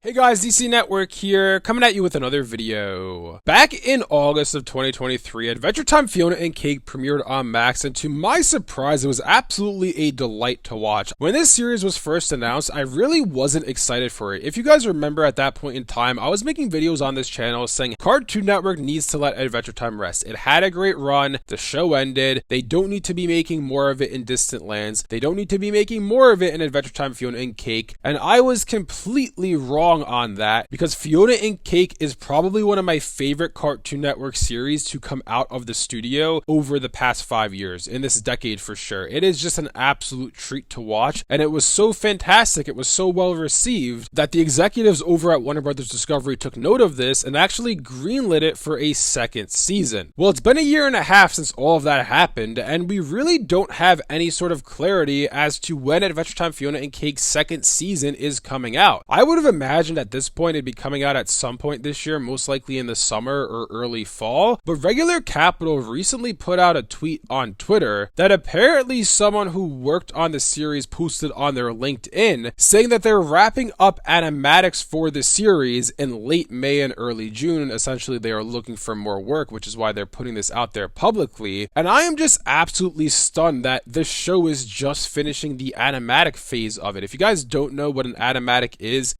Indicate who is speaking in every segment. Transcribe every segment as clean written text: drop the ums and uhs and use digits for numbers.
Speaker 1: Hey guys, DC Network here, coming at you with another video. Back in August of 2023, Adventure Time Fionna and Cake premiered on Max, and to my surprise, it was absolutely a delight to watch. When this series was first announced, I really wasn't excited for it. If you guys remember at that point in time, I was making videos on this channel saying Cartoon Network needs to let Adventure Time rest. It had a great run, the show ended, they don't need to be making more of it in Distant Lands, they don't need to be making more of it in Adventure Time Fionna and Cake, and I was completely wrong on that because Fionna and Cake is probably one of my favorite Cartoon Network series to come out of the studio over the past 5 years, in this decade for sure. It is just an absolute treat to watch, and it was so fantastic, it was so well received that the executives over at Warner Brothers Discovery took note of this and actually greenlit it for a second season. Well, it's been a year and a half since all of that happened, and we really don't have any sort of clarity as to when Adventure Time Fionna and Cake's second season is coming out. I would have imagined at this point it'd be coming out at some point this year, most likely in the summer or early fall, but Regular Capital recently put out a tweet on Twitter that apparently someone who worked on the series posted on their LinkedIn saying that they're wrapping up animatics for the series in late May and early June. Essentially, they are looking for more work, which is why they're putting this out there publicly, and I am just absolutely stunned that this show is just finishing the animatic phase of it. If you guys don't know what an animatic is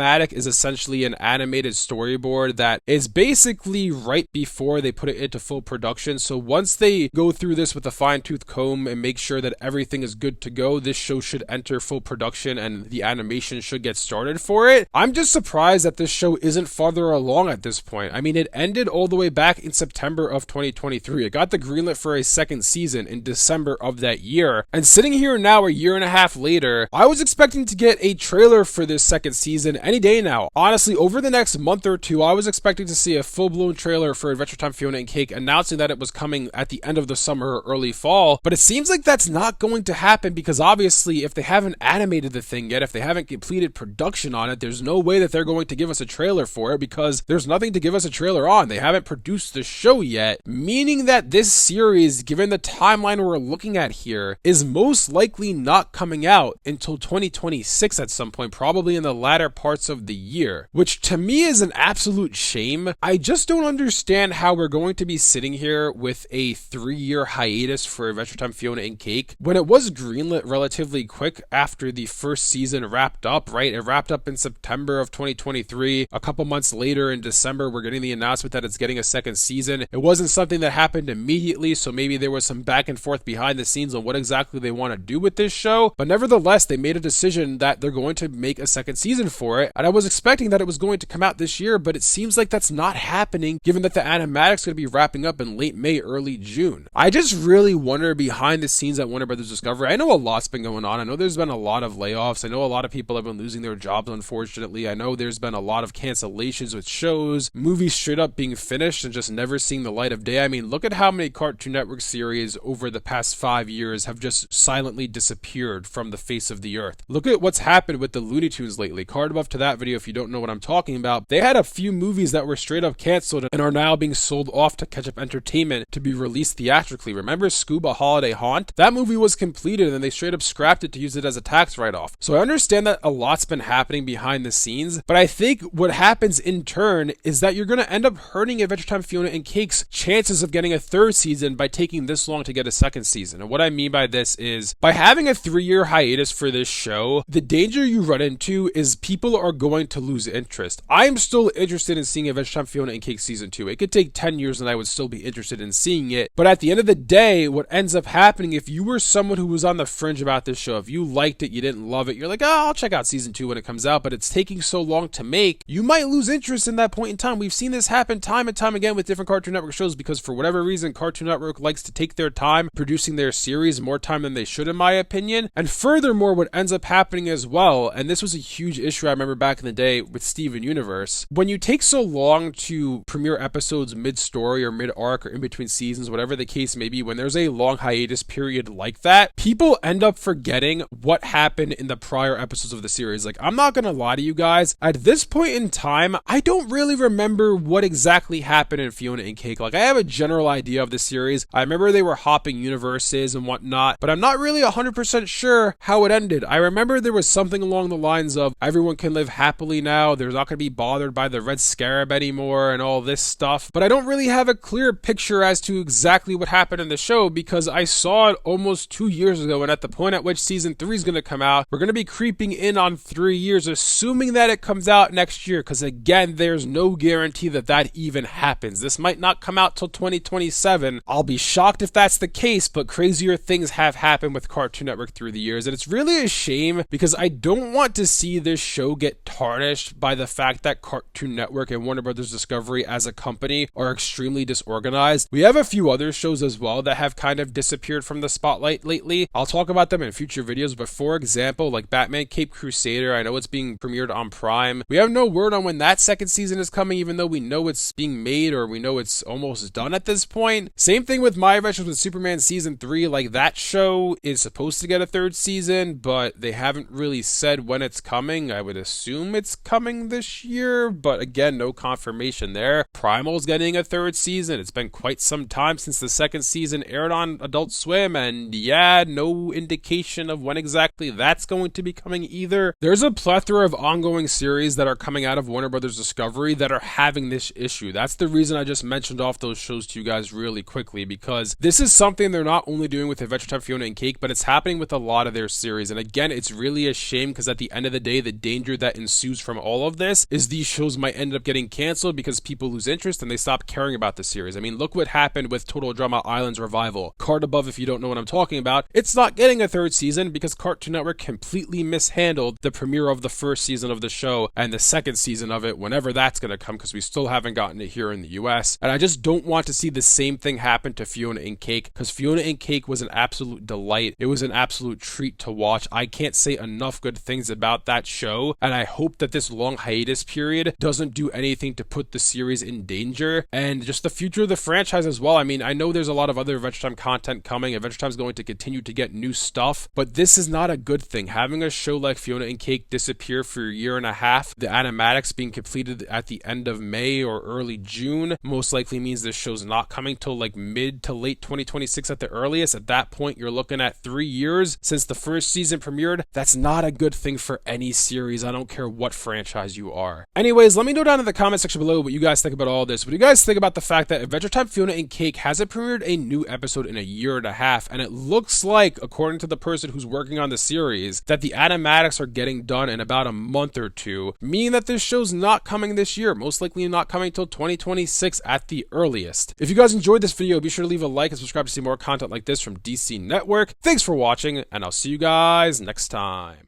Speaker 1: is essentially an animated storyboard that is basically right before they put it into full production. So once they go through this with a fine-tooth comb and make sure that everything is good to go, this show should enter full production and the animation should get started for it. I'm just surprised that this show isn't farther along at this point. I mean, it ended all the way back in September of 2023. It got the greenlit for a second season in December of that year. And sitting here now, a year and a half later, I was expecting to get a trailer for this second season any day now. Honestly, over the next month or two, I was expecting to see a full-blown trailer for Adventure Time Fionna and Cake announcing that it was coming at the end of the summer or early fall, but it seems like that's not going to happen because obviously if they haven't animated the thing yet, if they haven't completed production on it, there's no way that they're going to give us a trailer for it because there's nothing to give us a trailer on. They haven't produced the show yet, meaning that this series, given the timeline we're looking at here, is most likely not coming out until 2026 at some point, probably in the latter parts of the year, which to me is an absolute shame. I just don't understand how we're going to be sitting here with a 3-year hiatus for Adventure Time Fionna and Cake when it was greenlit relatively quick after the first season wrapped up, right? It wrapped up in September of 2023. A couple months later in December, we're getting the announcement that it's getting a second season. It wasn't something that happened immediately, so maybe there was some back and forth behind the scenes on what exactly they want to do with this show, but nevertheless, they made a decision that they're going to make a second season for it, and I was expecting that it was going to come out this year, but it seems like that's not happening given that the animatic's going to be wrapping up in late May, early June. I just really wonder behind the scenes at Warner Brothers Discovery. I know a lot's been going on. I know there's been a lot of layoffs. I know a lot of people have been losing their jobs, unfortunately. I know there's been a lot of cancellations with shows, movies straight up being finished and just never seeing the light of day. I mean, look at how many Cartoon Network series over the past 5 years have just silently disappeared from the face of the earth. Look at what's happened with the Looney Tunes lately. Card above to that video if you don't know what I'm talking about. They had a few movies that were straight up canceled and are now being sold off to Ketchup Entertainment to be released theatrically. Remember Scuba Holiday Haunt? That movie was completed and they straight up scrapped it to use it as a tax write-off. So I understand that a lot's been happening behind the scenes, but I think what happens in turn is that you're going to end up hurting Adventure Time Fionna and Cake's chances of getting a third season by taking this long to get a second season. And what I mean by this is, by having a 3-year hiatus for this show, the danger you run into is people are going to lose interest. I'm still interested in seeing Adventure Time Fionna and Cake Season 2. It could take 10 years and I would still be interested in seeing it, but at the end of the day, what ends up happening, if you were someone who was on the fringe about this show, if you liked it, you didn't love it, you're like, oh, I'll check out Season 2 when it comes out, but it's taking so long to make, you might lose interest in that point in time. We've seen this happen time and time again with different Cartoon Network shows because for whatever reason, Cartoon Network likes to take their time producing their series, more time than they should in my opinion. And furthermore, what ends up happening as well, and this was a huge issue I remember back in the day with Steven Universe, when you take so long to premiere episodes mid-story or mid-arc or in between seasons, whatever the case may be, when there's a long hiatus period like that, people end up forgetting what happened in the prior episodes of the series. Like, I'm not gonna lie to you guys, at this point in time, I don't really remember what exactly happened in Fionna and Cake. Like, I have a general idea of the series. I remember they were hopping universes and whatnot, but I'm not really 100% sure how it ended. I remember there was something along the lines of everyone can live live happily now. They're not going to be bothered by the Red Scarab anymore and all this stuff. But I don't really have a clear picture as to exactly what happened in the show because I saw it almost 2 years ago, and at the point at which season 3 is going to come out, we're going to be creeping in on 3 years, assuming that it comes out next year, because again, there's no guarantee that that even happens. This might not come out till 2027. I'll be shocked if that's the case, but crazier things have happened with Cartoon Network through the years, and it's really a shame because I don't want to see this show get tarnished by the fact that Cartoon Network and Warner Brothers Discovery as a company are extremely disorganized. We have a few other shows as well that have kind of disappeared from the spotlight lately. I'll talk about them in future videos, but for example, like Batman Cape Crusader, I know it's being premiered on Prime. We have no word on when that second season is coming, even though we know it's being made or we know it's almost done at this point. Same thing with My Adventures with Superman season 3. Like, that show is supposed to get a third season, but they haven't really said when it's coming. I would assume it's coming this year, but again, no confirmation there. Primal's getting a third season. It's been quite some time since the second season aired on Adult Swim, and yeah, no indication of when exactly that's going to be coming either. There's a plethora of ongoing series that are coming out of Warner Brothers Discovery that are having this issue. That's the reason I just mentioned off those shows to you guys really quickly, because this is something they're not only doing with Adventure Time Fionna and Cake, but it's happening with a lot of their series. And again, it's really a shame because at the end of the day, the danger that ensues from all of this is these shows might end up getting canceled because people lose interest and they stop caring about the series. I mean, look what happened with Total Drama Island's revival. Card above if you don't know what I'm talking about. It's not getting a third season because Cartoon Network completely mishandled the premiere of the first season of the show and the second season of it, whenever that's going to come, because we still haven't gotten it here in the US. And I just don't want to see the same thing happen to Fionna and Cake, because Fionna and Cake was an absolute delight. It was an absolute treat to watch. I can't say enough good things about that show, and I hope that this long hiatus period doesn't do anything to put the series in danger and just the future of the franchise as well. I mean, I know there's a lot of other Adventure Time content coming. Adventure Time is going to continue to get new stuff, but this is not a good thing. Having a show like Fionna and Cake disappear for a year and a half, the animatics being completed at the end of May or early June, most likely means this show's not coming till like mid to late 2026 at the earliest. At that point, you're looking at 3 years since the first season premiered. That's not a good thing for any series. I don't care what franchise you are. Anyways, let me know down in the comment section below what you guys think about all this. What do you guys think about the fact that Adventure Time Fionna and Cake hasn't premiered a new episode in a year and a half, and it looks like, according to the person who's working on the series, that the animatics are getting done in about a month or two, meaning that this show's not coming this year, most likely not coming till 2026 at the earliest. If you guys enjoyed this video, be sure to leave a like and subscribe to see more content like this from DC Network. Thanks for watching, and I'll see you guys next time.